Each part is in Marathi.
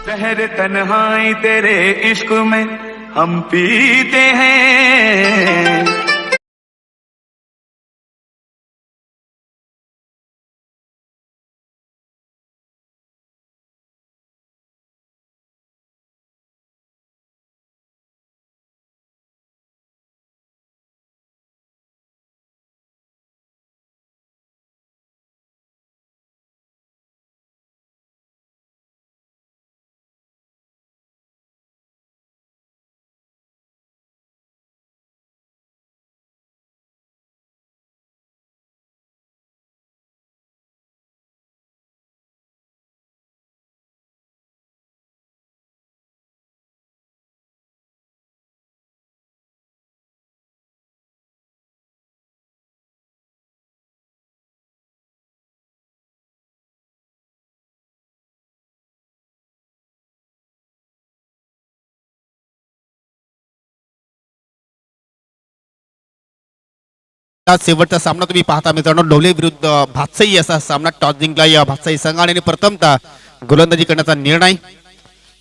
शहर तन्हाई तेरे इश्क में हम पीते हैं। शेवटचा सामना तुम्ही पाहता मित्रांनो, ढोले विरुद्ध भातसाई असा सामना टॉस जिंकला या भातसाई संघाने आणि प्रथमतः गोलंदाजी करण्याचा निर्णय.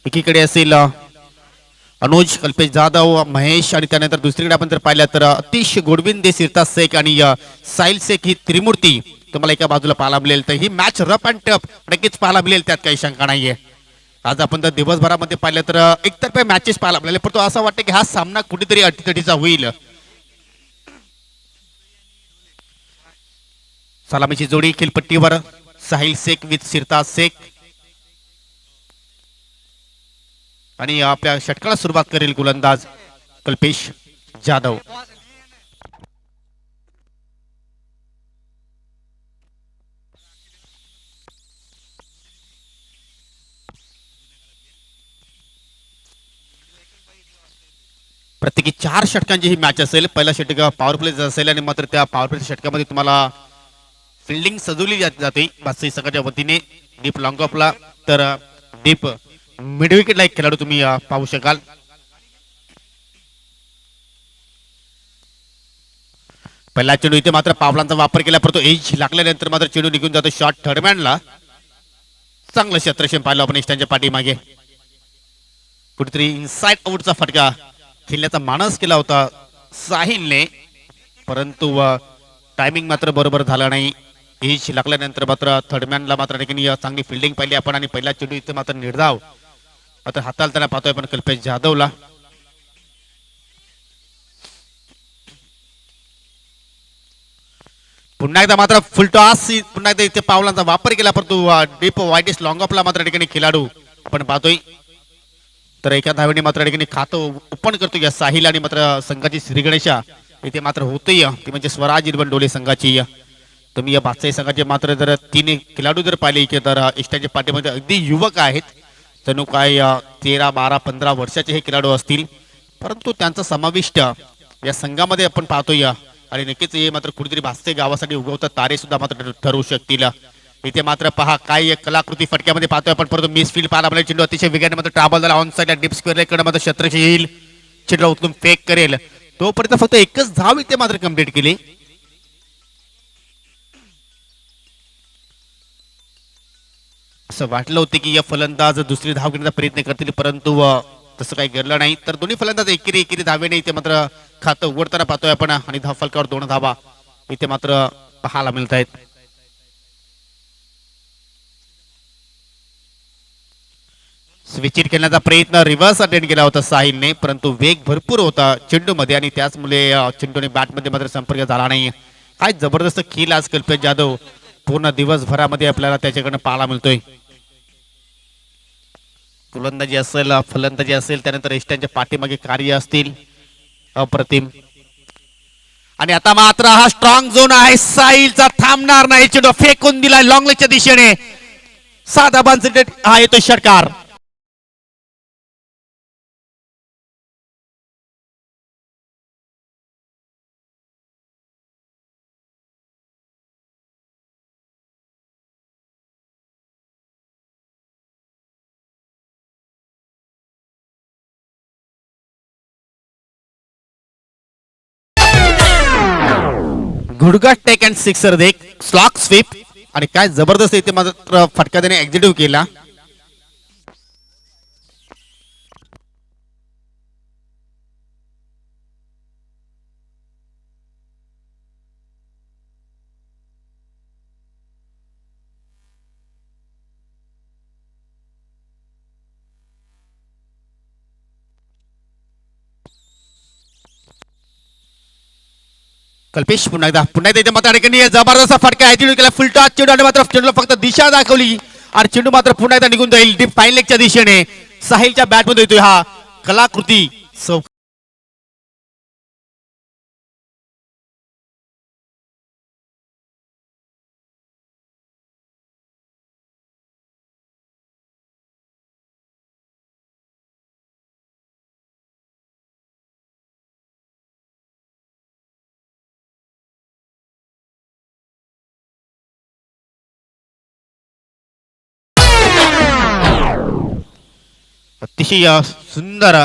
एकीकडे असेल अनुज, कल्पेश जाधव, महेश आणि त्यानंतर दुसरीकडे आपण जर पाहिलं तर अतिश गोडविंदे, सिरताज शेख आणि साहिल शेख ही त्रिमूर्ती तुम्हाला एका बाजूला पाहायला मिळेल. तर ही मॅच रफ अँड टफ नक्कीच पाहायला मिळेल, त्यात काही शंका नाहीये. आज आपण जर दिवसभरामध्ये पाहिलं तर एकतर्फे मॅचेस पाहायला मिळाले, परंतु असं वाटतं की हा सामना कुठेतरी अटीतटीचा होईल. सलामीची जोडी खेळपट्टीवर साहिल शेख विथ सिरताज शेख आणि आपल्या षटकाला सुरुवात करेल गोलंदाज कल्पेश जाधव. प्रत्येकी 4 षटकांची ही मॅच असेल. पहिला षटक पॉवर प्ले असेल आणि मात्र त्या पॉवर प्ले षटकामध्ये तुम्हाला फिल्डिंग सजवली जाते भातसाई संघाच्या वतीने. डीप लॉंग ऑफला तर डीप मिड विकेटला एक खेळाडू तुम्ही पाहू शकाल. पहिला चेंडू इथे मात्र पावलांचा वापर केला, परंतु एज लागल्यानंतर मात्र चेंडू निघून जातो शॉर्ट थर्डमॅनला. चांगलं क्षेत्रक्षण पाहिलं आपण इष्टांच्या पाठीमागे. कुठेतरी इनसाइड आउटचा फटका खेळण्याचा मानस केला होता साहिलने, परंतु टायमिंग मात्र बरोबर झाला नाही. एज लागल्यानंतर मात्र थर्डमॅनला मात्र चांगली फिल्डिंग पाहिली आपण आणि पहिला चेंडू इथे मात्र निर्धाव आता हाताळताना पाहतोय आपण कल्पेश जाधवला. पुन्हा एकदा मात्र फुल टॉस, पुन्हा एकदा इथे पावलांचा वापर केला, परंतु डीप वाईटेस्ट लॉंग ऑफला मात्र ठिकाणी खेळाडू आपण पाहतोय. तर एका धावेने मात्र ठिकाणी खातं ओपन करतो या साहिल आणि मात्र संघाची श्रीगणेशा इथे मात्र होते ती म्हणजे स्वराज डोले संघाची. तुम्ही या भातसाई संघाचे मात्र जर 3 खेळाडू जर पाहिले की तर इष्टांच्या पाठीमध्ये अगदी युवक आहेत, जणू काय 13, 12, 15 वर्षाचे हे खेळाडू असतील, परंतु त्यांचा समाविष्ट या संघामध्ये आपण पाहतोय आणि नक्कीच हे मात्र कुठेतरी भातसाई गावासाठी उगवतात तारे सुद्धा मात्र ठरवू शकतील. इथे मात्र पहा काय कलाकृती फटक्यामध्ये पाहतोय आपण, परंतु मिस फील्ड पाहायला मिळेल. चेंडू अतिशय वेगाने मात्र ट्रॅव्हल झाला ऑन साइड डीप स्क्वेअर कडे मात्र क्षेत्ररक्षक येईल, चेंडू उचलून फेक करेल. तोपर्यंत फक्त एकच धाव इथे मात्र कंप्लीट केली. असं वाटलं होतं की या फलंदाज दुसरी धाव घेण्याचा प्रयत्न करतील, परंतु तसं काही घडलं नाही. तर दोन्ही फलंदाज एकेरी धावेने इथे मात्र खातं उघडताना पाहतोय आपण आणि धाव फलकावर 2 धावा इथे मात्र पाहायला मिळत आहेत. स्विचिट खेळण्याचा प्रयत्न रिव्हर्स अटेंड केला होता साहिलने, परंतु वेग भरपूर होता चेंडू मध्ये आणि त्याचमुळे चेंडूने बॅट मध्ये मात्र संपर्क झाला नाही. काय जबरदस्त खेळ आज कल्पेश जाधव पूर्ण दिवसभरामध्ये आपल्याला त्याच्याकडनं पाहायला मिळतोय. गोलंदाजी असेल, फलंदाजी असेल, त्यानंतर इष्टांच्या पाठीमागे कार्य असतील, अप्रतिम. आणि आता मात्र हा स्ट्रॉंग झोन आहे साहिलचा, थांबणार नाही. चेंडू फेकून दिला लॉंग लेगच्या दिशेने, साधा बांधे हा येतो षटकार. गुडघा टेक अँड सिक्सर देख स्लॉक स्वीप आणि काय जबरदस्त इथे मात्र फटका त्याने एक्झिक्यूट केला. कल्पेश पुन्हा एकदा इथे मात्र ठिकाणी जबरदस्त फटका आहे चेंडू केला फुलटॉस चेंडू आणि मात्र चेंडूला फक्त दिशा दाखवली आणि चेंडू मात्र पुन्हा एकदा निघून जाईल डीप फाईन लेगच्या दिशेने. साहिलच्या बॅट मध्ये येतोय हा कलाकृती. अतिशय सुंदर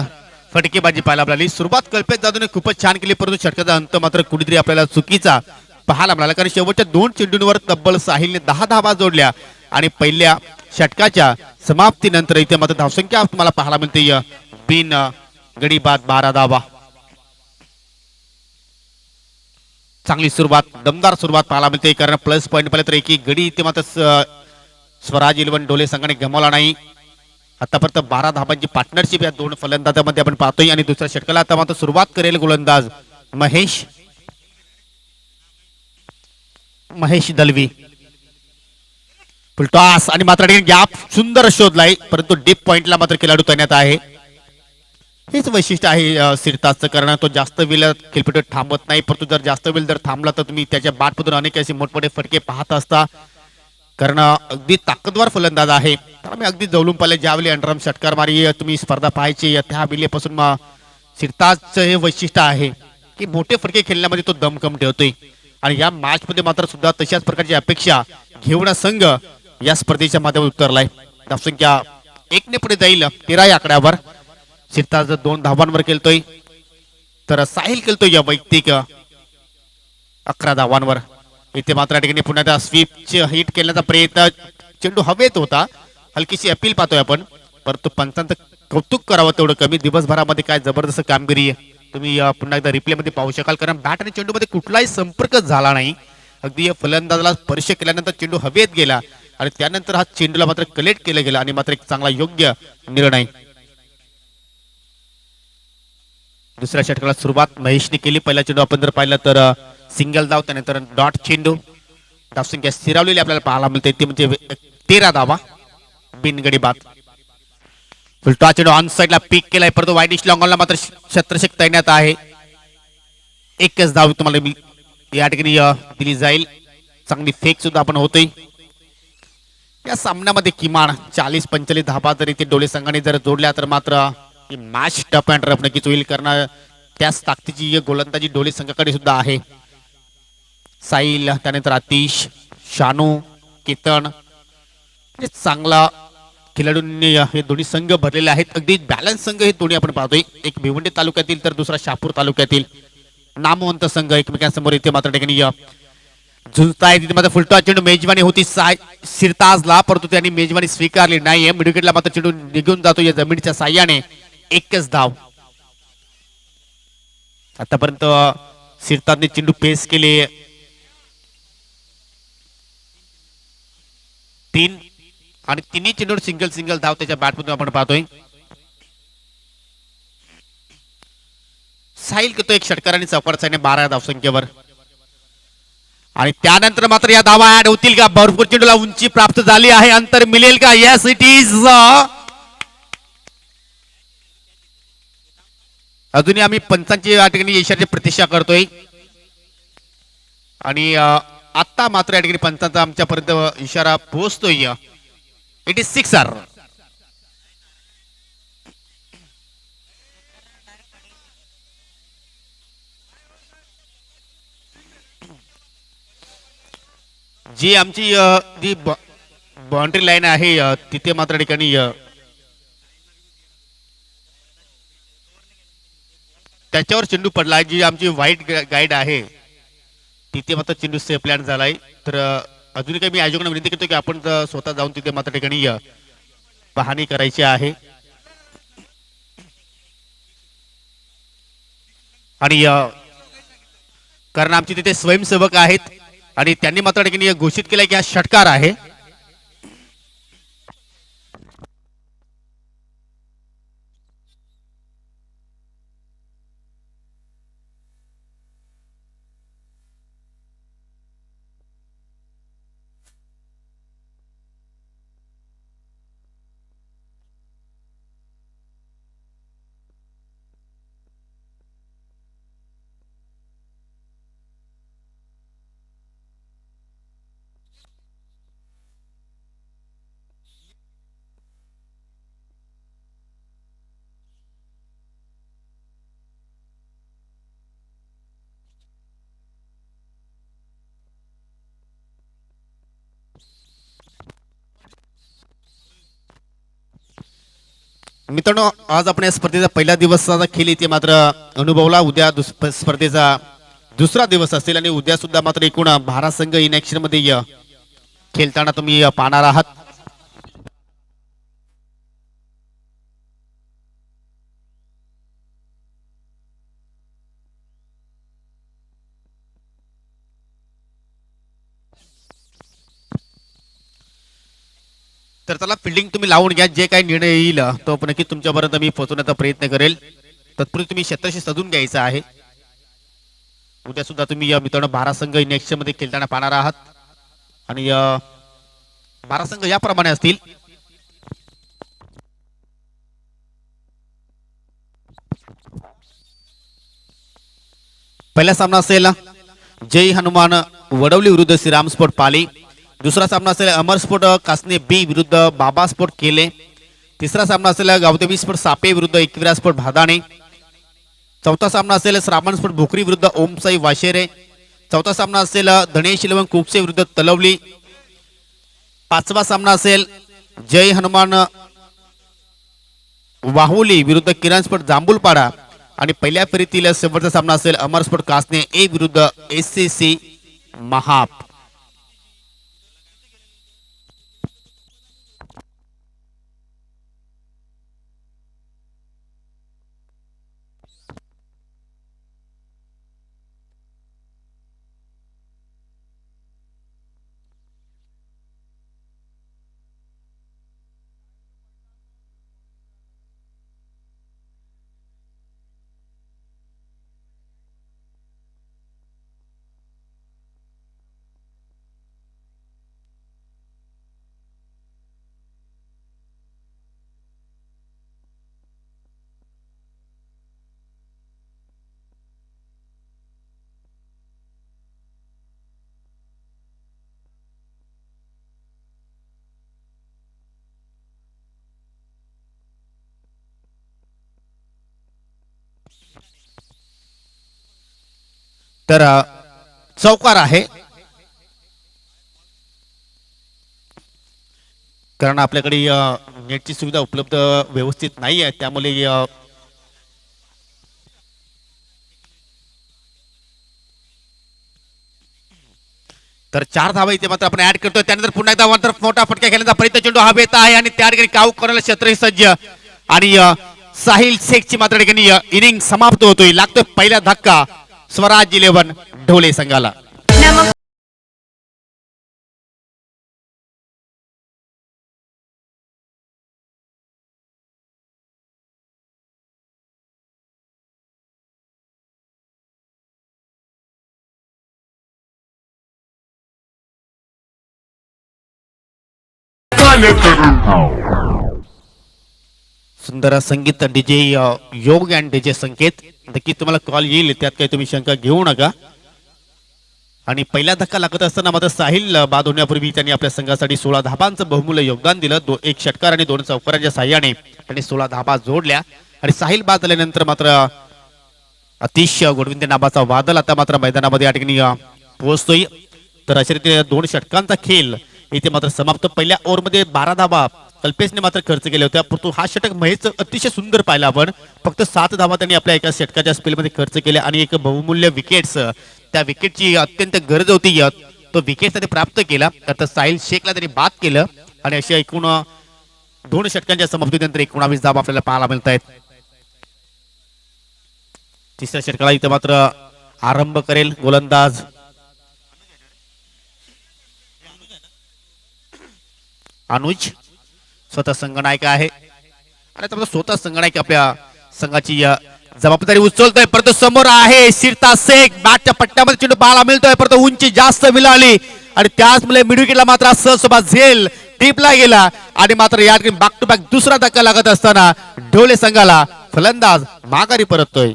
फटकेबाजी पाहायला मिळाली. सुरुवात कल्पेश जाधवने खूपच छान केली परंतु षटकाचा अंत मात्र कुठेतरी आपल्याला चुकीचा पाहायला मिळाला कारण शेवटच्या 2 चेंडूंवर तब्बल साहिलने 10 धावा जोडल्या आणि पहिल्या षटकाच्या समाप्तीनंतर इथे मात्र धावसंख्या तुम्हाला पाहायला मिळते बिन गडी बाद 12 धावा. चांगली सुरुवात दमदार सुरुवात पाहायला मिळते कारण प्लस पॉईंट पाहिले तर एक गडी इथे मात्र स्वराज इलेव्हन डोले संघाने गमावला नाही. आतापर्यंत 12 धावांची पार्टनरशिप या 2 फलंदाजांमध्ये आपण पाहतोय आणि दुसऱ्या षटकाला आता मात्र सुरुवात करेल गोलंदाज महेश दलवी. फुलटॉस आणि मात्र गॅप सुंदर शोधलाय परंतु डीप पॉइंटला मात्र खेळाडू तैनात आहे. हेच वैशिष्ट्य आहे सिरताजचं कारण तो जास्त वेळ खेळपट्टीवर थांबत नाही परंतु जर जास्त वेळ जर थांबला तर तुम्ही त्याच्या बॅटमधून अनेक असे मोठमोठे फटके पाहत असता कारण अगदी ताकदवार फलंदाज आहे. मी अगदी जवळून पाहिले ज्यावेळी अंडरआर्म षटकार मारी तुम्ही स्पर्धा पाहायची त्या वेळेपासून सिरताजचं हे वैशिष्ट्य आहे की मोठे फटके खेळण्यामध्ये तो दमखम ठेवतोय आणि या मॅच मध्ये मात्र सुद्धा तशाच प्रकारची अपेक्षा घेऊन संघ या स्पर्धेच्या माध्यमातून उतरलाय. धावसंख्या 1 ने पुढे जाईल 13 या आकड्यावर. सिरताज 2 धावांवर खेळतोय तर साहिल खेळतोय या वैयक्तिक 11 धावांवर. इथे मात्र ठिकाणी पुन्हा त्या स्वीपचे हिट केल्याचा प्रयत्न चेंडू हवेत होता हलकीशी अपील पाहतोय आपण परंतु पंचांचं कौतुक करावं तेवढं कमी. दिवसभरामध्ये काय जबरदस्त कामगिरी तुम्ही पुन्हा एकदा रिप्ले मध्ये पाहू शकाल कारण बॅट आणि चेंडू मध्ये कुठलाही संपर्क झाला नाही. अगदी या फलंदाजाला स्पर्श केल्यानंतर चेंडू हवेत गेला आणि त्यानंतर हा चेंडूला मात्र कलेक्ट केला गेला आणि मात्र एक चांगला योग्य निर्णय. दुसऱ्या षटकाला सुरुवात महेशने केली. पहिला चेंडू आपण जर पाहिलं तर सिंगल धाव त्यानंतर डॉट चेंडू. धावसंख्या स्थिरावलेली आपल्याला पाहायला मिळते ती म्हणजे 13 धावा बिनगडी बाद. फुलटॉ चेंडू ऑन साइडला पिक केलाय परंतु वाईडिश लॉंगॉनला मात्र शत्रक्षक तैनात आहे. एकच धाव तुम्हाला या ठिकाणी दिली जाईल. चांगली फेक सुद्धा आपण होतोय. या सामन्यामध्ये किमान 40-45 धावा जरी ते डोळे संघाने जर जोडल्या तर मात्र मॅच टफ अँड रफ नक्कीच होईल कारण त्याच ताकदीची गोलंदाजी डोळे संघाकडे सुद्धा आहे. साहिल त्यानंतर आतिश शानू केतन चांगला खेळाडूंनी हे दोन्ही संघ भरलेले आहेत. अगदी बॅलन्स संघ हे दोन्ही आपण पाहतोय. एक भिवंडी तालुक्यातील तर दुसरा शहापूर तालुक्यातील नामवंत संघ एकमेकांसमोर इथे मात्र ठिकाणी झुंजताय. तिथे मात्र फुलटॉ चेंडू मेजवानी होती सिरताजला परंतु त्यांनी मेजवानी स्वीकारली नाहीये. मिडविकेटला मात्र चेंडू निघून जातो या जमिनीच्या साह्याने. एकच धाव. आतापर्यंत सिरताजने चेंडू पेस केले 3 आणि तिन्ही चेंडूवर सिंगल धाव त्याच्या बॅटमधून आपण पाहतोय. साहिल करतो एक षटकार आणि चौकार साईने 12 धावसंख्येवर आणि त्यानंतर मात्र या धावा ऍड होतील का? भरपूर चेंडूला उंची प्राप्त झाली आहे. अंतर मिळेल का? Yes it is. अजूनही आम्ही पंचांची या ठिकाणी इशाऱ्याची प्रतीक्षा करतोय आणि आता मात्र या ठिकाणी पंचांचा आमच्यापर्यंत इशारा पोहोचतोय. इट इज 6 जी आमची जी बाउंड्री लाईन आहे तिथे मात्र ठिकाणी त्याच्यावर चेंडू पडला. जी आमची व्हाईट गाईड आहे तिथे मात्र चेंडू सेफ लँड झालाय. तर अजूनही काही मी आयोजकांना विनंती करतो की आपण स्वतः जाऊन तिथे मात्र ठिकाणी पाहणी करायची आहे आणि कारण आमचे तिथे स्वयंसेवक आहेत आणि त्यांनी मात्र ठिकाणी घोषित केलंय की हा षटकार आहे. मित्रांनो, आज आपण या स्पर्धेचा पहिला दिवसाचा खेळ इथे मात्र अनुभवला. उद्या स्पर्धेचा दुसरा दिवस असेल आणि उद्या सुद्धा मात्र एकूण 12 संघ इन ऍक्शन मध्ये खेळताना तुम्ही पाहणार आहात. तर त्याला फिल्डिंग तुम्ही लावून घ्या. जे काही निर्णय येईल तो नक्कीच तुमच्यापर्यंत मी पोहोचवण्याचा प्रयत्न करेल. तत्पूर्वी तुम्ही क्षेत्रशी सजून घ्यायचं आहे. उद्या सुद्धा तुम्ही या मित्रांनो 12 संघ इन ऍक्शन मध्ये खेळताना पाहणार आहात आणि 12 संघ याप्रमाणे असतील. पहिला सामना असेल जय हनुमान वडवली विरुद्ध श्रीराम स्पोर्ट पाली. दुसरा सामना असेल अमर स्पोर्ट कासने बी विरुद्ध बाबा स्पोर्ट केले. तिसरा सामना असेल गावदेवी स्पोर्ट सापे विरुद्ध एकविरा स्पोर्ट भादाणे. चौथा सामना असेल श्रावण स्पोर्ट भोकरी विरुद्ध ओमसाई वाशेरे. चौथा सामना असेल धनेश इलेवन कुकसे विरुद्ध तलवली. पाचवा सामना असेल जय हनुमान वाहुली विरुद्ध किरण स्पोर्ट जांभूलपाडा. आणि पहिल्या फेरीतील शेवटचा सामना असेल अमर स्पोर्ट कासने ए विरुद्ध एससीसी महाप. तर चौकार आहे कारण आपल्याकडे नेटची सुविधा उपलब्ध व्यवस्थित नाही आहे. त्यामुळे तर 4 धावा इथे मात्र आपण ऍड करतोय. त्यानंतर पुन्हा एकदा वन तरफ मोठा फटका खेळण्याचा प्रयत्न. चेंडू हवेत आहे आणि त्या ठिकाणी काऊ करायला क्षेत्र सज्ज आणि साहिल शेखची मात्र ठिकाणी इनिंग समाप्त होतोय. लागतोय पहिला धक्का स्वराज 11 ढोले संघाला. सुंदर संगीत डीजे योग अँड डीजे संकेत. नक्की तुम्हाला कॉल येईल, त्यात काही तुम्ही शंका घेऊ नका. आणि पहिला धक्का लागत असताना मात्र साहिल बाद होण्यापूर्वी त्यांनी आपल्या संघासाठी 16 धाबांचं बहुमूल्य योगदान दिलं. एक षटकार आणि 2 चौकारांच्या साह्याने त्यांनी 16 धाबा जोडल्या. आणि साहिल बाद झाल्यानंतर मात्र अतिशय गोडविंदे नावाचा वादळ आता मात्र मैदानामध्ये या ठिकाणी पोहोचतोय. तर अशा रीतीने 2 षटकांचा खेळ इथे मात्र समाप्त. पहिल्या ओव्हरमध्ये 12 धाबा कल्पेशने मात्र खर्च केल्या होत्या, परंतु हा षटक महेश अतिशय सुंदर पाहिला आपण. फक्त 7 धाबा त्यांनी आपल्या एका षटकाच्या स्पेलमध्ये खर्च केल्या आणि एक बहुमूल्य विकेट्स, त्या विकेटची अत्यंत गरज होती, तो विकेट त्यांनी प्राप्त केला. आता साहिल शेखला त्यांनी बाद केलं आणि अशा एकूण 2 षटकांच्या समाप्तीनंतर 19 धाबा आपल्याला पाहायला मिळत आहेत. तिसऱ्या षटकाला इथं मात्र आरंभ करेल गोलंदाज अनुज. स्वतः संघनायक आहे आणि स्वतः संघनायक आपल्या संघाची जबाबदारी उचलतोय. परंतु समोर आहे शिरता शेख. बॅटच्या पट्ट्यामध्ये चेंडू पाहायला मिळतोय, परंतु उंची जास्त मिळाली आणि त्याचमुळे मिडविकेटला मात्र सहसोबत झेल टीपला गेला आणि मात्र या ठिकाणी बॅक टू बॅक दुसरा धक्का लागत असताना ढोले संघाला फलंदाज माघारी परततोय.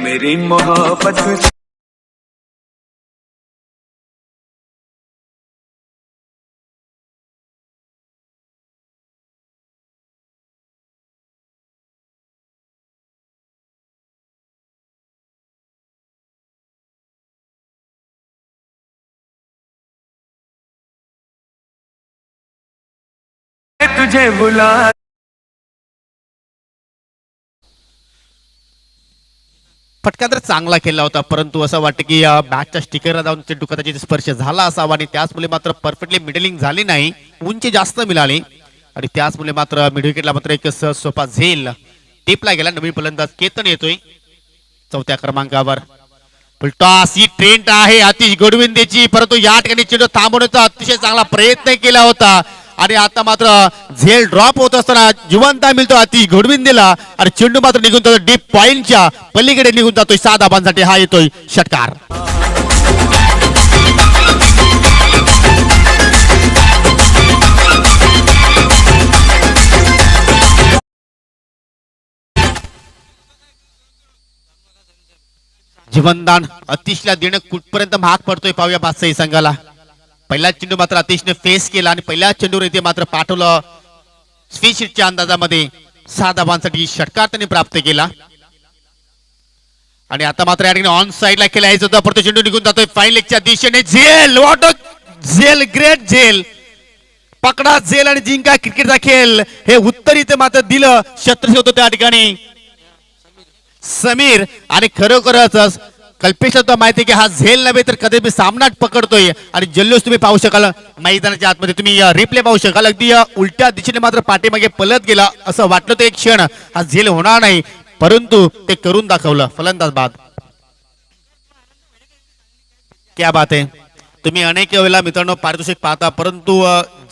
मेरी मोहब्बत तुझे बुला फटका तर चांगला केला होता, परंतु असं वाटतं की बॅटच्या स्टिकरला जाऊन चेंडू कदाचित स्पर्श झाला असावा आणि त्याचमुळे मात्र परफेक्टली मिडलिंग झाली नाही, उंची जास्त मिळाली आणि त्याचमुळे मात्र मिड विकेटला मात्र एक सोपा झेल टिपला गेला. नवीन फलंदाज केतन येतोय चौथ्या क्रमांकावर. फुलटॉस ही ट्रेंड आहे अतिश गोडविंदेची, परंतु या ठिकाणी चेंडू थांबवण्याचा अतिशय चांगला प्रयत्न केला होता आणि आता मात्र झेल ड्रॉप होत असताना जिवंता मिळतो अतिश घोडविंदेला आणि चेंडू मात्र निघून जातो डीप पॉइंटच्या पलीकडे निघून जातोय. 6 धाबांसाठी हा येतोय षटकार. जीवनदान अतिशला देणं कुठपर्यंत महाग पडतोय पाहूया बादशाही संघाला. पहिला चेंडू मात्र अतिशने फेस केला आणि पहिल्या चेंडूवर इथे मात्र पाठवलं स्वीशीटच्या अंदाजामध्ये. 6 धाबांसाठी षटकार त्यांनी प्राप्त केला आणि आता मात्र या ठिकाणी ऑन साइडला खेळायचं होतं, परंतु चेंडू निघून जातोय फाईन लेगच्या दिशेने. झेल वॉट झेल, ग्रेट झेल, पकडा झेल आणि जिंका क्रिकेटचा खेळ, हे उत्तर इथे मात्र दिलं शतरंज होतं त्या ठिकाणी समीर. आणि खरोखरच कल्पेशला तर माहिती की हा झेल नव्हे तर कधी सामनाच पकडतोय आणि जल्लोष तुम्ही पाहू शकाल मैदानाच्या आतमध्ये, तुम्ही रिप्ले पाहू शकाल. अगदी उलट्या दिशेने मात्र पाठीमागे पलत गेला, असं वाटलं तर एक क्षण हा झेल होणार नाही, परंतु ते करून दाखवलं फलंदाज बाद. क्या बात आहे. तुम्ही अनेक वेळेला मित्रांनो पारितोषिक पाहता, परंतु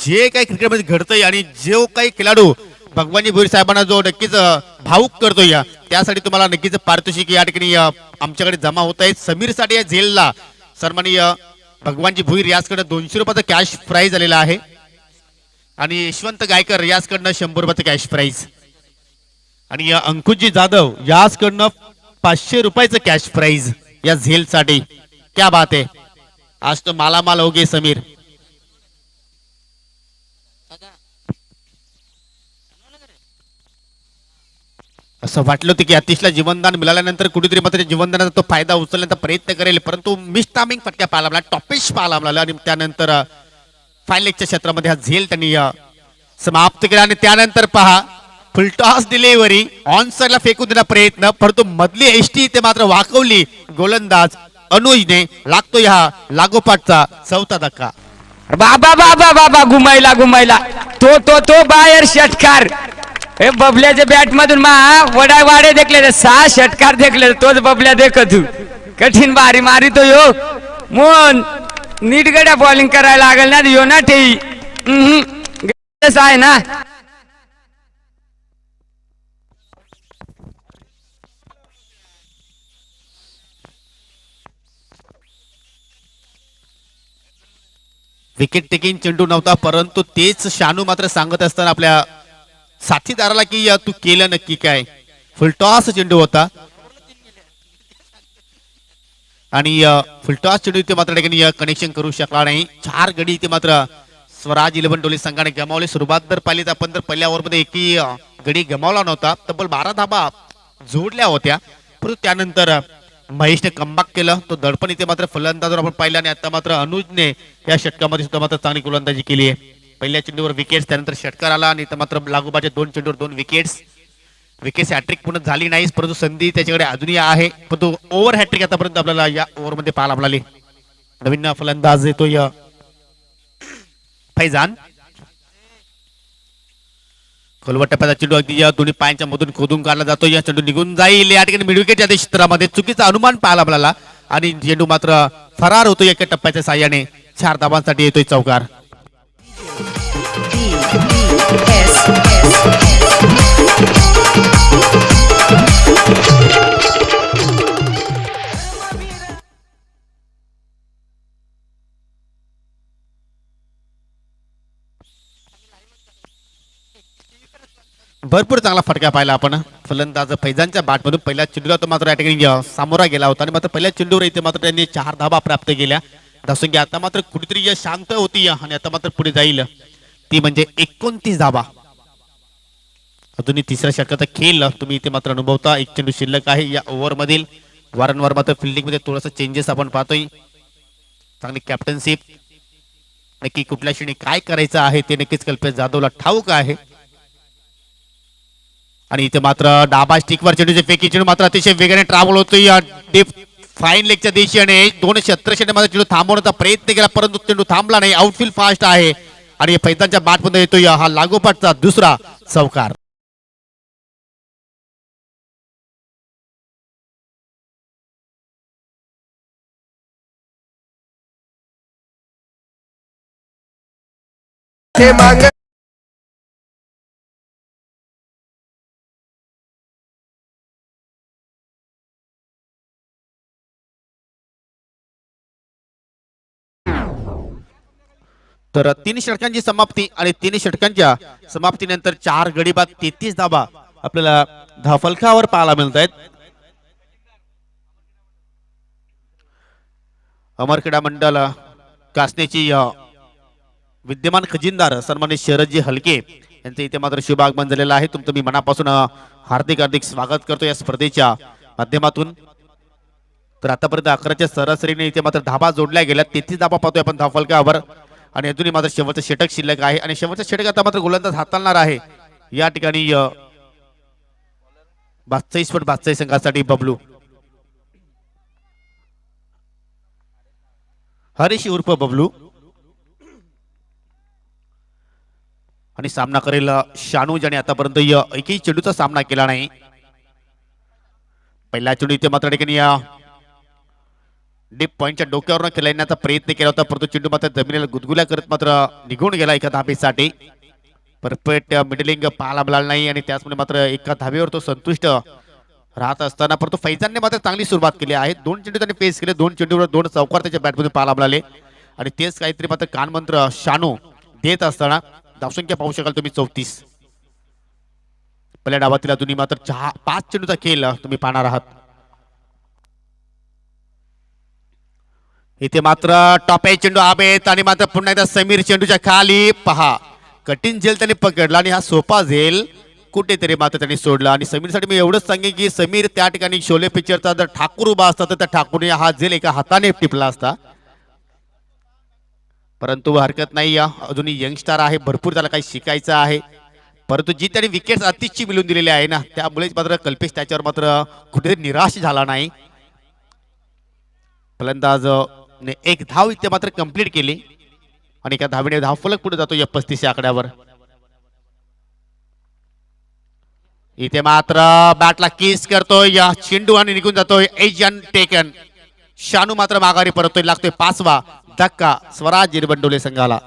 जे काही क्रिकेटमध्ये घडतंय आणि जो काही खेळाडू भगवानजी भोईर साहेबांना जो नक्कीच भाऊक करतोय त्यासाठी तुम्हाला नक्कीच पारितोषिक या ठिकाणी आमच्याकडे जमा होत आहे. समीर साठी या झेलला सन्माननीय भगवानजी भोईर याचकडे 200 रुपयाचा कॅश प्राइज आलेला आहे आणि यशवंत गायकर याचकडनं 100 रुपयाचं कॅश प्राइज आणि अंकुशजी जाधव याचकडनं 500 रुपयाचं कॅश प्राइज या झेल साठी. क्या बात आहे. आज तो मालामाल हो गे समीर. असं वाटलं होतं की अतिशला जीवनदान मिळाल्यानंतर कुठेतरी मात्र जीवनदानाचा तो फायदा उचलण्याचा प्रयत्न करेल, परंतु मिस टायमिंग फटक्या पाहायला मिळाला, टॉपिश पाहायला मिळाला आणि त्यानंतर फाईन लेगच्या क्षेत्रामध्ये हा झेल त्यांनी समाप्त केला. आणि त्यानंतर पहा फुलटॉस डिलिव्हरी ऑन साइडला फेकून देण्याचा प्रयत्न, परंतु मधली एसटी ते मात्र वाकवली गोलंदाज अनुजने. लागतो ह्या लागोपाठचा चौथा धक्का. बाबा बाबा बाबा घुमायला घुमायला तो तो तो बाहेर षटकार. हे बबल्याच्या बॅट मधून वडा वाडे देखले 6 षटकार देखले, तोच बबल्या देख तू. कठीण बारी मारी तो यो मोहन नीट गड्या बॉलिंग करायला लागल ना यो ना ठेवी आहे ना. विकेट टेकिंग चेंडू नव्हता, परंतु तेच शानू मात्र सांगत असताना आपल्या साथीदाराला की तू केलं नक्की काय. फुलटॉस चेंडू होता आणि फुलटॉस चेंडू इथे मात्र कनेक्शन करू शकला नाही. 4 गडी इथे मात्र स्वराज 11 डोली संघाने गमावले. सुरुवात जर पाहिली तर आपण जर पहिल्या ओव्हरमध्ये एकही गडी गमावला नव्हता, तब्बल 12 धाबा जोडल्या होत्या, परंतु त्यानंतर महेशने कमबॅक केलं. तो दडपण इथे मात्र फलंदाजावर आपण पाहिला आणि आता मात्र अनुजने या षटकामध्ये सुद्धा मात्र चांगली गोलंदाजी केली आहे. पहिल्या चेंडूवर विकेट्स, त्यानंतर षटकार आला आणि मात्र लागोपाठच्या 2 चेंडूवर 2 विकेट्स. विकेट्स हॅट्रिक पूर्ण झाली नाही, परंतु संधी त्याच्याकडे अजूनही आहे, परंतु ओव्हर हॅट्रिक आतापर्यंत आपल्याला या ओव्हरमध्ये पाहायला मिळाली. नवीन फलंदाज येतोय फैजान. खोलवट टप्प्याचा चेंडू अगदी या दोन्ही पायांच्या मधून खोदून काढला जातो. या चेंडू निघून जाईल या ठिकाणी मिड विकेटच्या क्षेत्रामध्ये चुकीचा अनुमान पाहायला मिळाला आणि चेंडू मात्र फरार होतो एका टप्प्याच्या साह्याने. 4 धाबांसाठी येतोय चौकार. भरपूर चांगला फटका पाहिला आपण. फलंदाज फैजानच्या बॅटमधून पहिल्या चेंडूला तो मात्र या ठिकाणी सामोरा गेला होता आणि मात्र पहिल्या चेंडूवर इथे मात्र त्यांनी 4 धाबा प्राप्त केल्या. दासुंगी आता मात्र कुठेतरी शांत होती आणि आता मात्र पुढे जाईल, ती म्हणजे 29 धाबा. अजूनही तिसऱ्या षटकाचा खेळ तुम्ही इथे मात्र अनुभवता. 1 चेंडू शिल्लक आहे या ओव्हर मधील. वारंवार मात्र फिल्डिंग मध्ये थोडासा चेंजेस आपण पाहतोय. चांगली कॅप्टनशिप नक्की कुठल्या क्षणी काय करायचं आहे ते नक्कीच कल्पेश जाधवला ठाऊक आहे. आणि इथे मात्र डाबा स्टिकवर चेंडूचे फेकी चेंडू मात्र अतिशय वेगाने ट्रॅव्हल होतोय डीप फाईन लेगच्या दिशेने 270 मध्ये चेंडू थांबवण्याचा प्रयत्न केला परंतु चेंडू थांबला नाही. आउटफील्ड फास्ट आहे आणि पैतांच्या बॅटमध्ये येतोय हा लागोपाठचा दुसरा चौकार. हे मांग तर 3 षटकांची समाप्ती आणि 3 षटकांच्या समाप्तीनंतर 4 गडी बाद 33 धाबा आपल्याला धावफलकावर पाहायला मिळत आहेत. अमर क्रीडा मंडळ कासनेची विद्यमान खजिनदार सन्मानित शरदजी हलके यांचे इथे मात्र शुभ आगमन झालेलं आहे. तुमचं मी मनापासून हार्दिक हार्दिक स्वागत करतो या स्पर्धेच्या माध्यमातून. तर आतापर्यंत 11च्या सरासरीने इथे मात्र धाबा जोडल्या गेल्या 33 धाबा पाहतोय आपण धावफलकावर आणि अजूनही मात्र शेवटचं षटक शिल्लक आहे आणि शेवटचं षटक आता मात्र गोलंदाज हाताळणार आहे या ठिकाणी 42 फूट 42 संघासाठी बबलू हरीश उर्फ बबलू आणि सामना करेल शानू ज्याने आतापर्यंत एकही चेंडूचा सामना केला नाही. पहिला चेंडू इथे मात्र ठिकाणी डीप पॉइंटच्या डोक्यावरून खेळण्याचा प्रयत्न केला होता परंतु चेंडू मात्र जमिनीला गुदगुल्या करत मात्र निघून गेला एका धाबेसाठी. परफेक्ट मिडलिंग पाहायला मिळाला नाही आणि त्याचमुळे मात्र एका धाबेवर तो संतुष्ट राहत असताना परंतु फैजानने मात्र चांगली सुरुवात केली आहे. 2 चेंडू त्यांनी पेस केले 2 चेंडूवर 2 चौकार त्याच्या बॅटमध्ये पाहायला मिळाले आणि तेच काहीतरी मात्र कानमंत्र शानू देत असताना धावसंख्या पाहू शकाल तुम्ही 34. पहिल्या डावातील अजूनही मात्र 5 चेंडूचा खेळ तुम्ही पाहणार आहात. इथे मात्र टॉप चेंडू आबेत आणि मात्र पुन्हा एकदा समीर चेंडूच्या खाली पहा कठीण झेल त्यांनी पकडला आणि हा सोपा झेल कुठेतरी मात्र त्यांनी सोडला. आणि समीरसाठी मी एवढंच सांगेन की समीर त्या ठिकाणी शोले पिक्चरचा जर ठाकूर उभा असता तर त्या ठाकूरने हा झेल एका हाताने टिपला असता परंतु हरकत नाही. अजूनही यंगस्टार आहे भरपूर त्याला काही शिकायचं आहे परंतु जी त्यांनी विकेट अतिशय मिळवून दिलेली आहे ना त्यामुळेच मात्र कल्पेश त्याच्यावर मात्र कुठेतरी निराश झाला नाही. फलंदाज एक धाव इथे मात्र कंप्लीट केली आणि एका धावेने धाव फलक पुढे जातो या 35 आकड्यावर. इथे मात्र बॅटला किस करतोय या चेंडू आणि निघून जातोय एजन टेकन. शानू मात्र माघारी परतोय लागतोय 5वा धक्का स्वराज जिरबंडोले संघाला.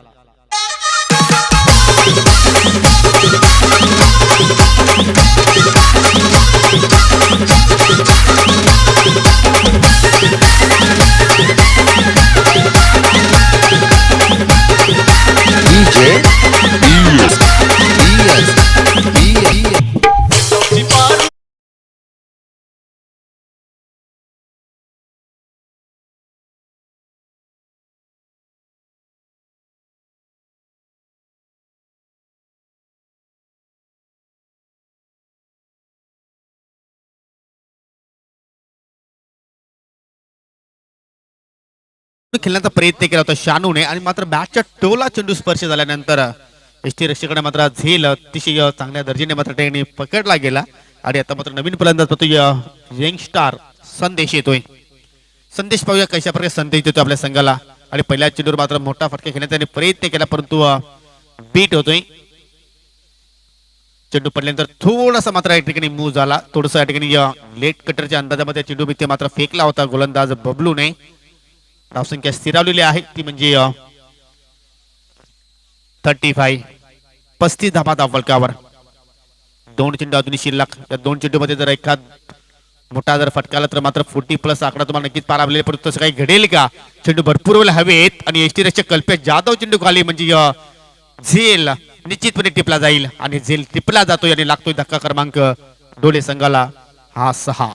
खेळण्याचा प्रयत्न केला होता शानूने आणि मात्र बॅटच्या टोला चेंडू स्पर्श झाल्यानंतर एसटी रक्षकाने मात्र झेल अतिशय चांगल्या दर्जाने मात्र त्यांनी पकडला गेला आणि आता मात्र नवीन फलंदाज पाहतोय यंगस्टार संदेश येतोय. संदेश पाहूया कशा प्रकारे संदेश देतो आपल्या संघाला आणि पहिल्या चेंडूवर मात्र मोठा फटका घेण्याचा त्यांनी प्रयत्न केला परंतु बीट होतोय. चेंडू पडल्यानंतर थोडासा मात्र या ठिकाणी मूव झाला थोडसा या ठिकाणी लेट कटरच्या अंदाजामध्ये चेंडू इथे मात्र फेकला होता गोलंदाज बबलूने. धावसंख्या स्थिरावलेली आहे ती म्हणजे 35 धाबा धावफलकावर. 2 चेंडू अजूनही शिल्लक या 2 चेंडू मध्ये जर एखाद मोठा जर फटकाला तर मात्र 40+ आकडा तुम्हाला नक्कीच पाहायला मिळेल परंतु तसं काही घडेल का. चेंडू भरपूर वेळ हवेत आणि एसटी रक्षक कल्पेश जाधव चेंडू खाली म्हणजे झेल निश्चितपणे टिपला जाईल आणि झेल टिपला जातोय आणि लागतोय धक्का क्रमांक डोले संघाला हा 6.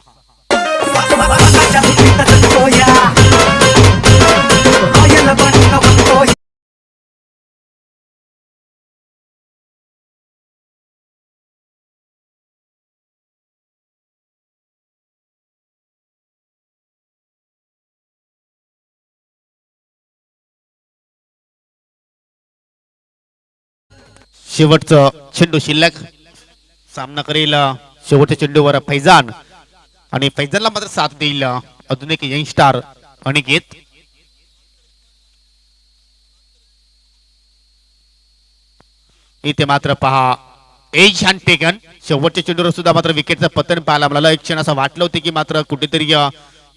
शेवटचं चेंडू शिल्लक. सामना करेल शेवटच्या चेंडूवर फैजान आणि फैजानला मात्र साथ देईल अजून एक यंग स्टार अनिकेत. इथे मात्र पहा एज हॅन टेकन. शेवटच्या चेंडूवर सुद्धा मात्र विकेटचं पतन पाहायला मिळालं. एक क्षण असं वाटलं होतं की मात्र कुठेतरी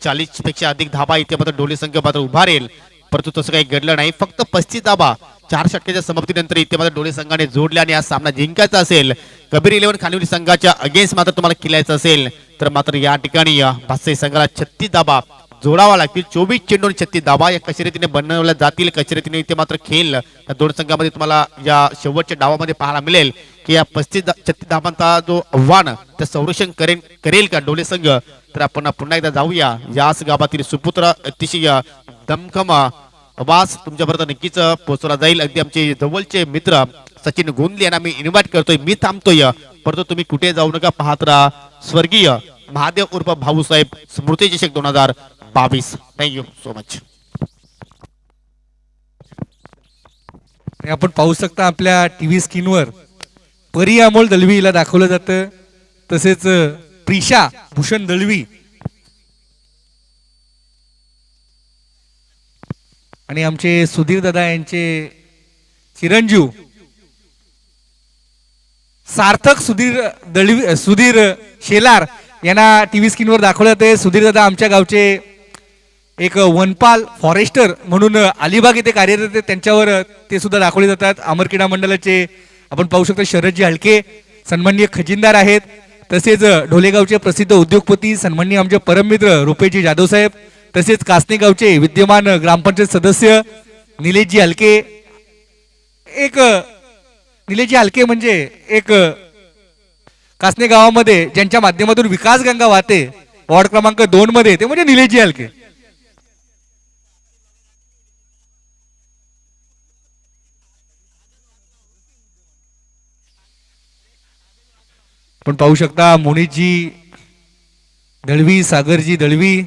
40 पेक्षा अधिक धाबा इथे मात्र ढोले संघ मात्र उभारेल, परंतु तसं काही घडलं नाही. फक्त 35 धाबा 4 षटकाच्या समाप्तीनंतर इथे मात्र ढोले संघाने जोडले आणि हा सामना जिंकायचा असेल, कबीर 11 खानविल संघाच्या अगेन्स्ट मात्र तुम्हाला खेळायचं असेल तर मात्र या ठिकाणी भासाई संघाला 36 धाबा जोडावा लागतील. 24 चेंडू 36 धाबा या कशर्यतीने बनवल्या जातील. कशर्यतीने इथे मात्र खेळ या दोन संघामध्ये तुम्हाला या शेवटच्या डावामध्ये पाहायला मिळेल की या 36 धाबांचा जो आव्हान त्या संरक्षण करेल का ढोले संघ. तर आपण पुन्हा एकदा जाऊया याच गावातील सुपुत्र अतिशय दमखम आवाज तुमच्यापर्यंत नक्कीच पोहोचवला जाईल. अगदी आमचे जवळचे मित्र सचिन गोंदले यांना मी इन्व्हाइट करतोय. मी थांबतोय परंतु तुम्ही कुठे जाऊ नका. पाहत राहा स्वर्गीय महादेव उर्फ भाऊसाहेब स्मृती चषक 2022. Thank you so much. आपण पाहू शकता आपल्या टीव्ही स्क्रीनवर परी अमोल दळवी हिला दाखवलं जातं, तसेच प्रिशा भूषण दळवी आणि आमचे सुधीर दादा यांचे चिरंजीव सार्थक सुधीर शेलार यांना टीव्ही स्क्रीनवर दाखवलं जाते. सुधीर दादा आमच्या गावचे एक वनपाल फॉरेस्टर म्हणून अलिबाग येथे कार्यरत आहेत, त्यांच्यावर ते सुद्धा दाखवले जातात. अमर क्रीडा मंडळाचे आपण पाहू शकता शरदजी हलके सन्माननीय खजिनदार आहेत, तसेच ढोलेगावचे प्रसिद्ध उद्योगपती सन्माननीय आमचे परममित्र रुपेजी जाधव साहेब, तसेच कासने गावचे विद्यमान ग्रामपंचायत सदस्य निलेशजी हलके. निलेशजी हलके म्हणजे एक कासने गावामध्ये ज्यांच्या माध्यमातून विकास गंगा वाहते वॉर्ड क्रमांक 2 मध्ये, ते म्हणजे निलेशजी हलके. पण पाहू शकता मोनितजी दळवी, सागरजी दळवी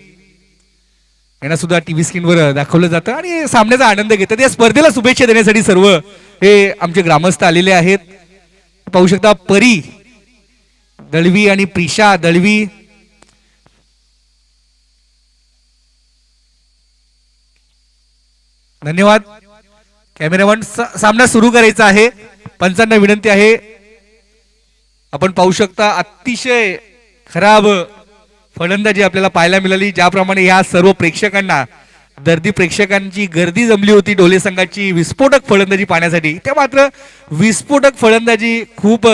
यांना सुद्धा टीव्ही स्क्रीनवर दाखवलं जातं आणि सामन्याचा आनंद घेतात. या स्पर्धेला शुभेच्छा देण्यासाठी सर्व हे आमचे ग्रामस्थ आलेले आहेत. पाहू शकता परी दळवी आणि प्रिशा दळवी. धन्यवाद. कॅमेरामन, सामना सुरू करायचा आहे. पंचांना विनंती आहे. आपण पाहू शकता अतिशय खराब फलंदाजी आपल्याला पाहायला मिळाली. ज्याप्रमाणे या सर्व प्रेक्षकांना दर्दी प्रेक्षकांची गर्दी जमली होती ढोले संघाची विस्फोटक फलंदाजी पाहण्यासाठी, त्या मात्र विस्फोटक फलंदाजी खूप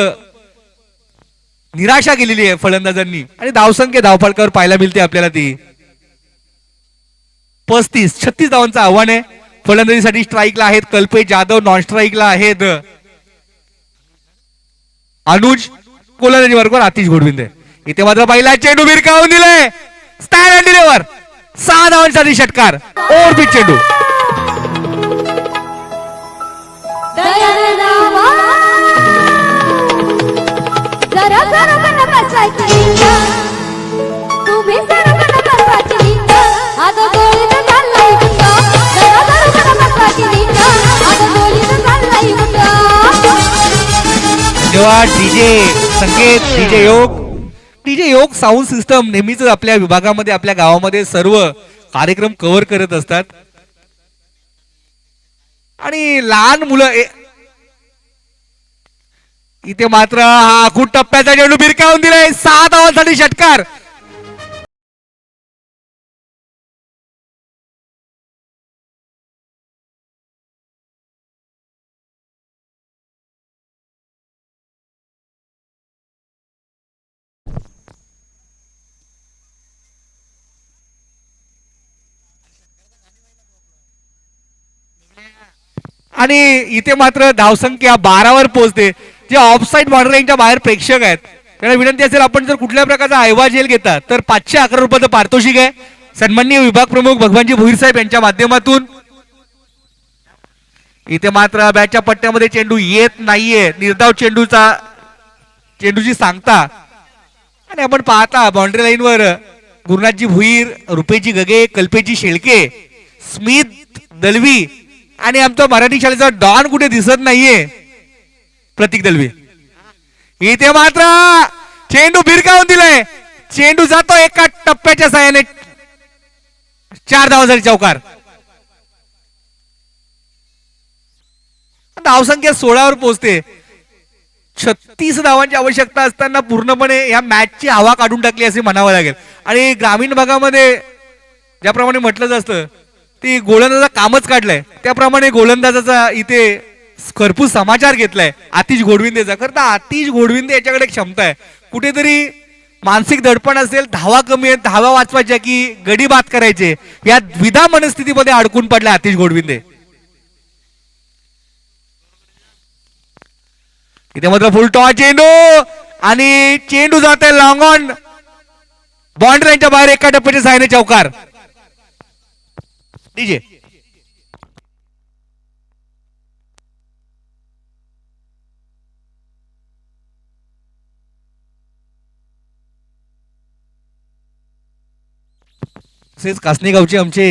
निराशा केलेली आहे फलंदाजांनी आणि धावसंख्या धावफलकावर पाहायला मिळते आपल्याला. ती 35-36 धावांचं आव्हान आहे. फलंदाजीसाठी स्ट्राईकला आहेत कल्पेश जाधव, नॉन स्ट्राईकला आहेत अनुज, गोलंदाजी वर्गावर आतिश घोडविंदे. इथे मात्र पहिला चेंडू भिरकावून दिलाय स्टँड अँड डिलिव्हर. 6 धावांसाठी षटकार ओव्हरपिच चेंडू. धन्यवाद डीजे संकेत, डीजे योग साऊंड सिस्टम नेहमीच आपल्या विभागामध्ये आपल्या गावामध्ये सर्व कार्यक्रम कव्हर करत असतात आणि लहान मुलं इथे मात्र हा आखूड टप्प्याचा चेंडू भिरकावून दिलाय. 6 धावांसाठी षटकार. आणि इथे मात्र धावसंख्या 12वर पोहोचते. जे ऑफसाईड बाउंड्री लाईनच्या बाहेर प्रेक्षक आहेत त्यांना विनंती असेल, आपण जर कुठल्या प्रकारचा ऐवज घेता तर 511 रुपयाचं पारितोषिक आहे. सन्माननीय विभाग प्रमुख भगवानजी भोईर साहेब यांच्या माध्यमातून. इथे मात्र बॅटच्या पट्ट्यामध्ये चेंडू येत नाहीये, निर्धाव चेंडूची सांगता. आणि आपण पाहता बाउंड्री लाईनवर गुरुनाथजी भोईर, रुपेशजी गगे, कल्पेशजी शेळके, स्मित दळवी आणि आमचा मराठी शाळेचा डॉन कुठे दिसत नाहीये. प्रतीक दलवी. इथे मात्र चेंडू भिरकावून दिलाय. चेंडू जातो एका टप्प्याच्या साहाय्याने 4 धावांसाठी चौकार. धावसंख्या 16 वर पोहोचते. 36 धावांची आवश्यकता असताना पूर्णपणे या मॅचची हवा काढून टाकली असे म्हणावं लागेल. आणि ग्रामीण भागामध्ये ज्याप्रमाणे म्हटलं असतं ती गोलंदाजा कामच काढलंय त्याप्रमाणे गोलंदाजाचा इथे खरपूस समाचार घेतलाय आतिश घोडविंदेचा. खरं तर आतिश घोडविंदे याच्याकडे एक क्षमता आहे. कुठेतरी मानसिक दडपण असेल, धावा कमी आहेत, धावा वाचवायच्या की गडी बाद करायचे, या द्विधा मनस्थितीमध्ये अडकून पडले आतिश घोडविंदे. इथे मात्र फुल टॉस चेंडू आणि चेंडू जाते लॉंग ऑन बाउंड्रीच्या बाहेर एका टप्प्याच्या साहाय्याने चौकार. डीजे तसेच कासनेगावचे आमचे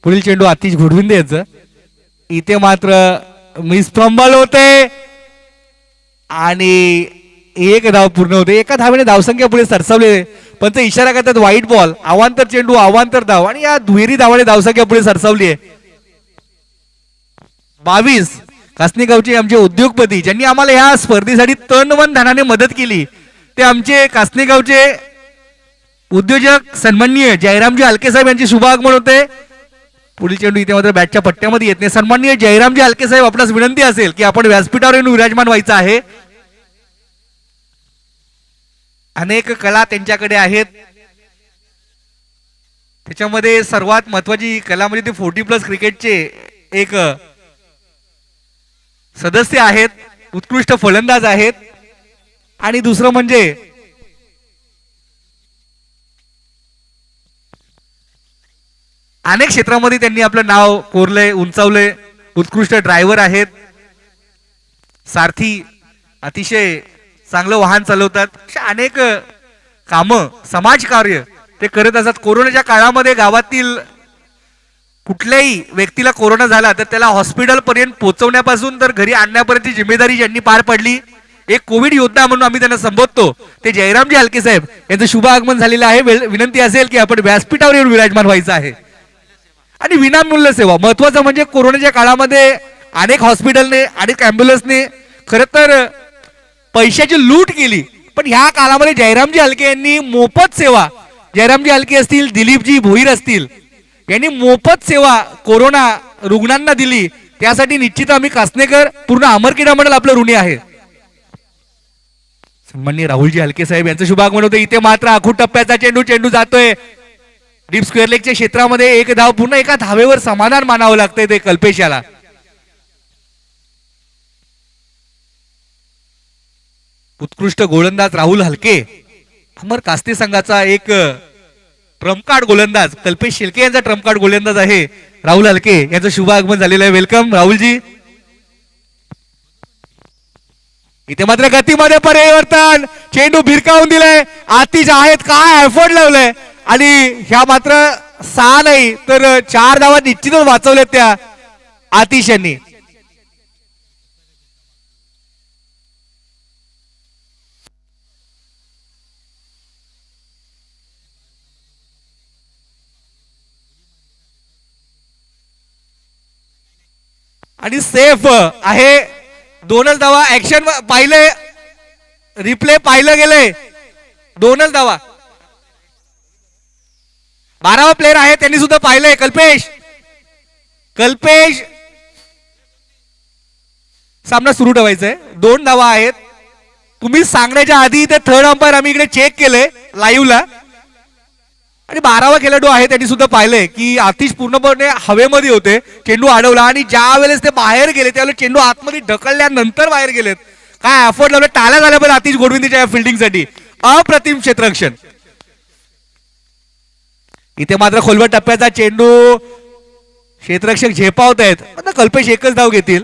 पुढील चेंडू आतिश घोडविंदे याचं. इथे मात्र मिस फंबल होते आणि एक धाव पूर्ण होते. एका धावेने धावसंख्या पुढे सरसावले. पण ते इशारा करतात व्हाईट बॉल, अवांतर चेंडू, अवांतर धाव आणि या दुहेरी धावाने धावसंख्या पुढे सरसावली आहे. 22 कासनेगावचे आमचे उद्योगपती ज्यांनी आम्हाला या स्पर्धेसाठी तन मन धनाने मदत केली ते आमचे कासनेगावचे उद्योजक सन्माननीय जयरामजी हलके साहेब यांचे शुभ आगमन होते. पुढील चेंडू इथे मात्र बॅटच्या पट्ट्यामध्ये येत नाही. सन्माननीय जयरामजी हलके साहेब आपणास विनंती असेल की आपण व्यासपीठावर येऊन विराजमान व्हायचं आहे. अनेक कला त्यांच्याकडे आहेत. त्याच्यामध्ये सर्वात महत्वाची कला म्हणजे ते 40+ क्रिकेटचे एक सदस्य आहेत, उत्कृष्ट फलंदाज आहेत. आणि दुसरं म्हणजे अनेक क्षेत्रामध्ये त्यांनी आपलं नाव कोरलंय, उंचावलंय. उत्कृष्ट ड्रायव्हर आहेत, सारथी, अतिशय चांगलं वाहन चालवतात. अनेक कामं, समाजकार्य ते करत असतात. कोरोनाच्या काळामध्ये गावातील कुठल्याही व्यक्तीला कोरोना झाला तर त्याला हॉस्पिटल पर्यंत पोहोचवण्यापासून तर घरी आणण्यापर्यंतची जिम्मेदारी ज्यांनी पार पडली, एक कोविड योद्धा म्हणून आम्ही त्यांना संबोधतो, ते जयरामजी हलके साहेब यांचं शुभ आगमन झालेलं आहे. विनंती असेल की आपण व्यासपीठावर येऊन विराजमान व्हायचं आहे. आणि विनामूल्य सेवा महत्वाचं म्हणजे कोरोनाच्या काळामध्ये अनेक हॉस्पिटलने, अनेक अँब्युलन्सने खरं तर पैशाची लूट केली, पण ह्या काळामध्ये जयरामजी हलके यांनी मोफत सेवा, जयरामजी हलके असतील, दिलीपजी भोईर असतील, यांनी मोफत सेवा कोरोना रुग्णांना दिली. त्यासाठी निश्चित आम्ही कासनेकर पूर्ण अमरक्रीडा मंडळ आपलं ऋणी आहे. सन्माननीय राहुलजी हलके साहेब यांचं शुभ आगमन होतं. इथे मात्र आखूड टप्प्याचा चेंडू जातोय डीप स्क्वेअर लेगच्या क्षेत्रामध्ये. एक धाव पूर्ण, एका धावेवर समाधान मानावं लागतंय ते कल्पेश याला. उत्कृष्ट गोलंदाज राहुल हलके, अमर कास्ते संघाचा एक ट्रम्प कार्ड गोलंदाज कल्पेश शेलके यांचा ट्रम्प कार्ड गोलंदाज आहे राहुल हलके यांचं शुभ आगमन झालेलं आहे. वेलकम राहुलजी. इथे मात्र गतीमध्ये परिवर्तन, चेंडू भिरकावून दिलाय. आतिश आहेत, काय एफर्ट लावलंय आणि ह्या मात्र 6 नाही तर 4 धावा निश्चितच वाचवल्यात त्या आतिश यांनी. आणि सेफ आहे. 2च धावा. ऍक्शन पाहिले, रिप्ले पाहिलं गेलंय. 2च धावा. 12वा प्लेयर आहे त्यांनी सुद्धा पाहिलंय. कल्पेश सामना सुरू ठेवायचा. 2 धावा आहेत. तुम्ही सांगण्याच्या आधी ते थर्ड अंपायर आम्ही इकडे चेक केलंय लाईव्हला आणि 12वा खेळाडू आहे त्यांनी सुद्धा पाहिलंय की आतिश पूर्णपणे हवेमध्ये होते, चेंडू अडवला आणि ज्या वेळेस ते बाहेर गेले त्यावेळेस चेंडू आतमध्ये ढकलल्यानंतर बाहेर गेलेत. काय एफर्ट लावले, टाळ्या झाल्या पण आतिश घोडविंदेच्या या फिल्डिंगसाठी. अप्रतिम क्षेत्ररक्षण. इथे मात्र खोलवर टप्प्याचा चेंडू क्षेत्ररक्षक झेपावत आहेत. आता कल्पेश एकच धाव घेतील.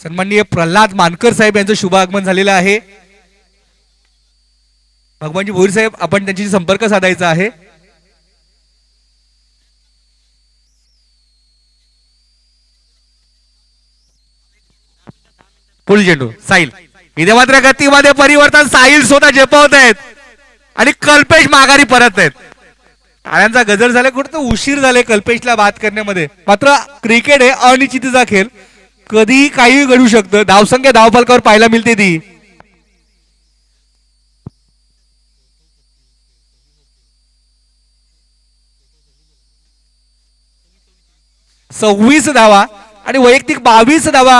सन्माननीय प्रल्हाद मानकर साहेब यांचं शुभ आगमन झालेलं आहे. भगवानजी भोईर साहेब आपण त्यांच्याशी संपर्क साधायचा आहे. पुढील चेंडू साहिल. इथे मात्र गतीमध्ये परिवर्तन, साहिल स्वतः झेपवत आहेत आणि कल्पेश माघारी परत आहेत. आळ्यांचा गजर झाला, कुठं उशीर झाले कल्पेशला बाद करण्यामध्ये. मात्र क्रिकेट हे अनिश्चितीचा खेळ, कधी काही घडू शकतं. धावसंख्या धावफलकावर पाहायला मिळते ती 26 धावा आणि वैयक्तिक 22 धावा,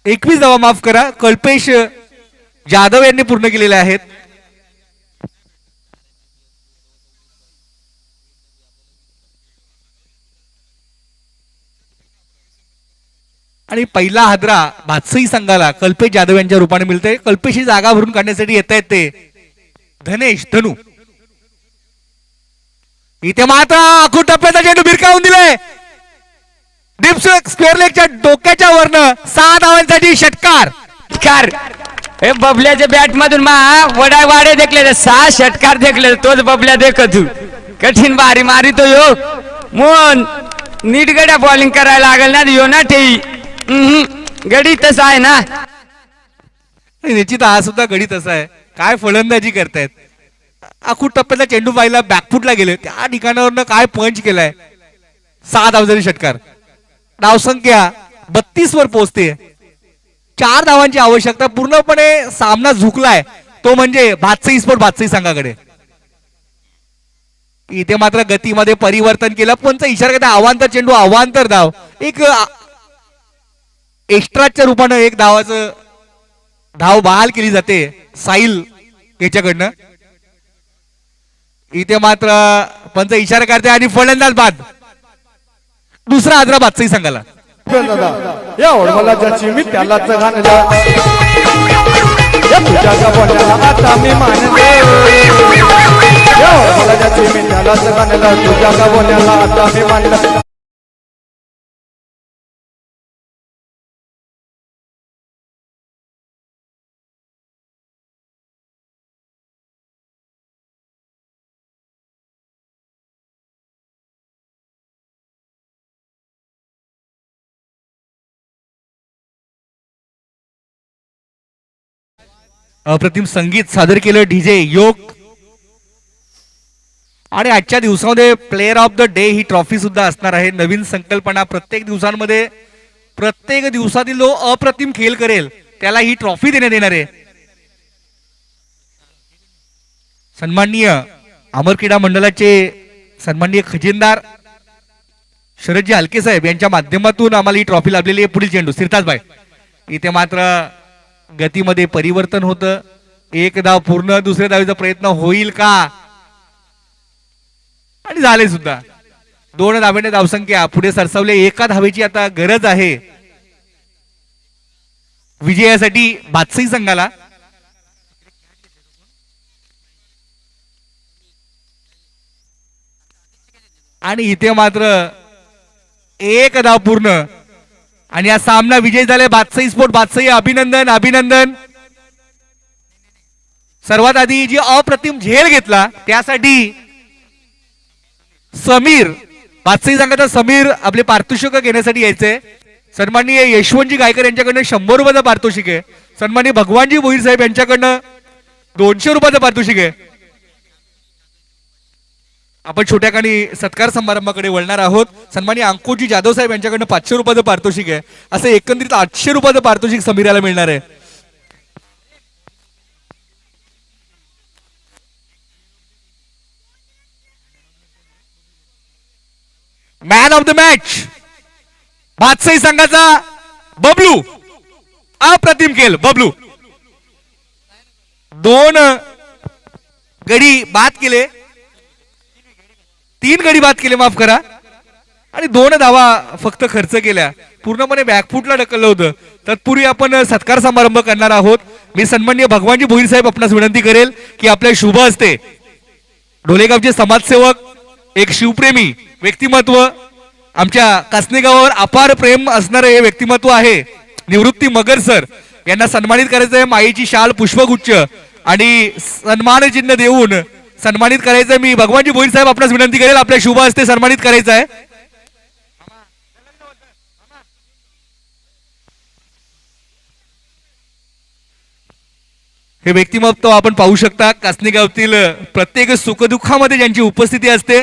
21 धावा माफ करा, कल्पेश जाधव यांनी पूर्ण केलेल्या आहेत. आणि पहिला हादरा भातसई संघाला कल्पेश जाधव यांच्या रूपाने मिळते. कल्पेश ही जागा भरून काढण्यासाठी येत आहेत ते धनेश धनू. इथे मात्र आखू टप्प्याचा चेंडू भिरकावून दिलाय. डीप स्क्वेअर लेगच्या डोक्याच्या वरनं 6 धावांसाठी षटकार. षटकार हे बबल्याच्या बॅट मधून मा वडाय वाडे देखले 6 षटकार देखले, तोच बबल्या देखत तू कठीण बारी मारी तो यो मोहन नीट गड्या बॉलिंग करायला लागल ना यो ना ठेवी गडी तसा आहे ना. निश्चित हा सुद्धा गडी तसा आहे. काय फलंदाजी करतायत. आखू टप्प्याचा चेंडू पाहिला, बॅकफुटला गेले, त्या ठिकाणावरनं काय पंच केलाय. 6 धावांसाठी षटकार. धावसंख्या 32 वर पोहोचते. 4 धावांची आवश्यकता. पूर्णपणे सामना झुकलाय तो म्हणजे भातसई स्पोर्ट भातसई संघाकडे. इथे मात्र गतीमध्ये परिवर्तन केलं. पंच इशारा करता अवांतर चेंडू, अवांतर धाव. एक एक्स्ट्राच्या रूपानं एक धावाचं धाव बहाल केली जाते साहिल याच्याकडनं. इथे मात्र पंच इशारा करते आणि फलंदाज बाद. दुसरा आदरा भातसई संघाला. या मला ज्याची मी त्यालाच घाणला, या तुझ्या बोलण्याला आता मी मानले. या मला ज्याची मी त्यालाच घाणला, तुझ्या बोलण्याला आता मी मानलं. अप्रतिम संगीत सादर केलं डीजे योग. आणि आजच्या दिवसामध्ये player of the day he trophy सुद्धा असणार आहे. नवीन संकल्पना. प्रत्येक दिवसांमध्ये प्रत्येक दिवसातील जो अप्रतिम खेळ करेल त्याला ही ट्रॉफी देण्यात येणार आहे. सन्माननीय अमर क्रीडा मंडळाचे सन्माननीय खजिनदार शरदजी हलके साहेब यांच्या माध्यमातून आम्हाला ही ट्रॉफी लाभलेली आहे. पुढील चेंडू सिरताजबाई. इथे मात्र गतीमध्ये परिवर्तन होतं. एक धाव पूर्ण. दुसऱ्या धावेचा प्रयत्न होईल का, आणि झाले सुद्धा. 2 धावेने धावसंख्या पुढे सरसावले. 1 धावेची आता गरज आहे विजयासाठी भातसई संघाला. आणि इथे मात्र 1 धाव पूर्ण आणि हा सामना विजय झाले भातसई स्पोर्ट भातसई. अभिनंदन अभिनंदन. सर्वात आधी जी अप्रतिम झेल घेतला त्यासाठी समीर, भातसई संघाचा समीर आपले पारितोषिक घेण्यासाठी यायचंय. सन्माननीय यशवंतजी गायकर यांच्याकडनं 100 रुपयाचं पारितोषिक आहे. सन्माननीय भगवानजी भोईर साहेब यांच्याकडनं 200 रुपयाचं पारितोषिक आहे. आपण छोट्याखानी सत्कार समारंभाकडे वळणार आहोत. सन्माननीय अंकुशजी जाधव साहेब यांच्याकडनं 500 रुपयाचं पारितोषिक आहे. असं एकंदरीत 800 रुपयाचं पारितोषिक समीराला मिळणार आहे. Man of the match Bhatsai संघाचा बबलू. अप्रतिम खेळ बबलू. 2 गडी बाद केले, 3 गडी बाद केले माफ करा, आणि 2 धावा फक्त खर्च केल्या. पूर्णपणे बॅकफुटला ढकललं होतं. तत्पूर्वी आपण सत्कार समारंभ करणार आहोत. मी सन्माननीय भगवानजी भोईर साहेब आपणास विनंती करेल की आपल्या शुभ हस्ते ढोलेगावचे समाजसेवक, एक शिवप्रेमी व्यक्तिमत्व, आमच्या कासने गावावर अपार प्रेम असणारे हे व्यक्तिमत्व आहे निवृत्ती मगर सर, यांना सन्मानित करायचं आहे. माईची शाल पुष्पगुच्छ आणि सन्मान चिन्ह देऊन सन्मानित करायचंय. मी भगवानजी भोईर साहेब आपणास विनंती करेल आपल्या शुभ हस्ते सन्मानित करायचं आहे. हे व्यक्तिमत्व आपण पाहू शकता. कासने गावातील प्रत्येक सुखदुःखामध्ये ज्यांची उपस्थिती असते.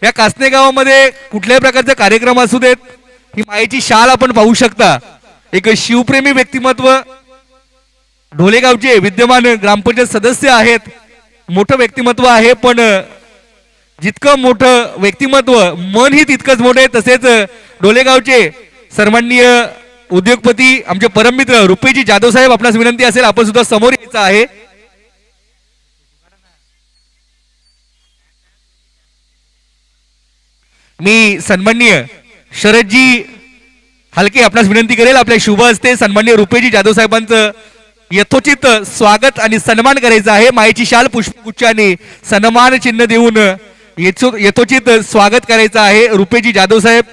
या कासने गावामध्ये कुठल्याही प्रकारचा कार्यक्रम असू देत, ही मायेची शाल आपण पाहू शकता. एक शिवप्रेमी व्यक्तिमत्व ढोलेगावचे विद्यमान ग्रामपंचायत सदस्य आहेत. मोठं व्यक्तिमत्व आहे, पण जितकं मोठं व्यक्तिमत्व मन ही तितकंच मोठं आहे. तसेच ढोलेगावचे सन्माननीय उद्योगपती आमचे परममित्र रुपेजी जाधव साहेब, आपणास विनंती असेल आपण सुद्धा समोर यायचं आहे. मी सन्माननीय शरदजी हलके आपणास विनंती करेल आपल्या शुभ हस्ते सन्माननीय रुपेजी जाधव साहेबांचं यथोचित स्वागत आणि सन्मान करायचा आहे. मायेची शाल पुष्पगुच्छ आणि सन्मान चिन्ह देऊन यथोचित स्वागत करायचं आहे. रुपेजी जाधव साहेब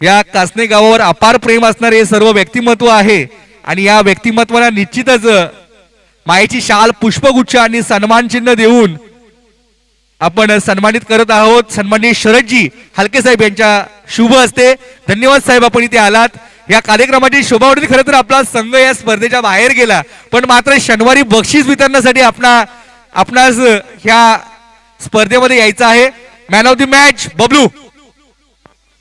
या कासने गावावर अपार प्रेम असणारे हे सर्व व्यक्तिमत्व आहे आणि या व्यक्तिमत्वाला निश्चितच मायेची शाल पुष्पगुच्छ आणि सन्मान चिन्ह देऊन आपण सन्मानित करत आहोत. सन्माननीय शरदजी हलके साहेब यांच्या शुभ हस्ते. धन्यवाद साहेब, आपण इथे आलात. या कार्यक्रमाची शोभावृत्ती खरं तर आपला संघ या स्पर्धेच्या बाहेर गेला, पण मात्र शनिवारी बक्षीस वितरणासाठी आपणास ह्या स्पर्धेमध्ये यायचं आहे. Man of the match Bablu.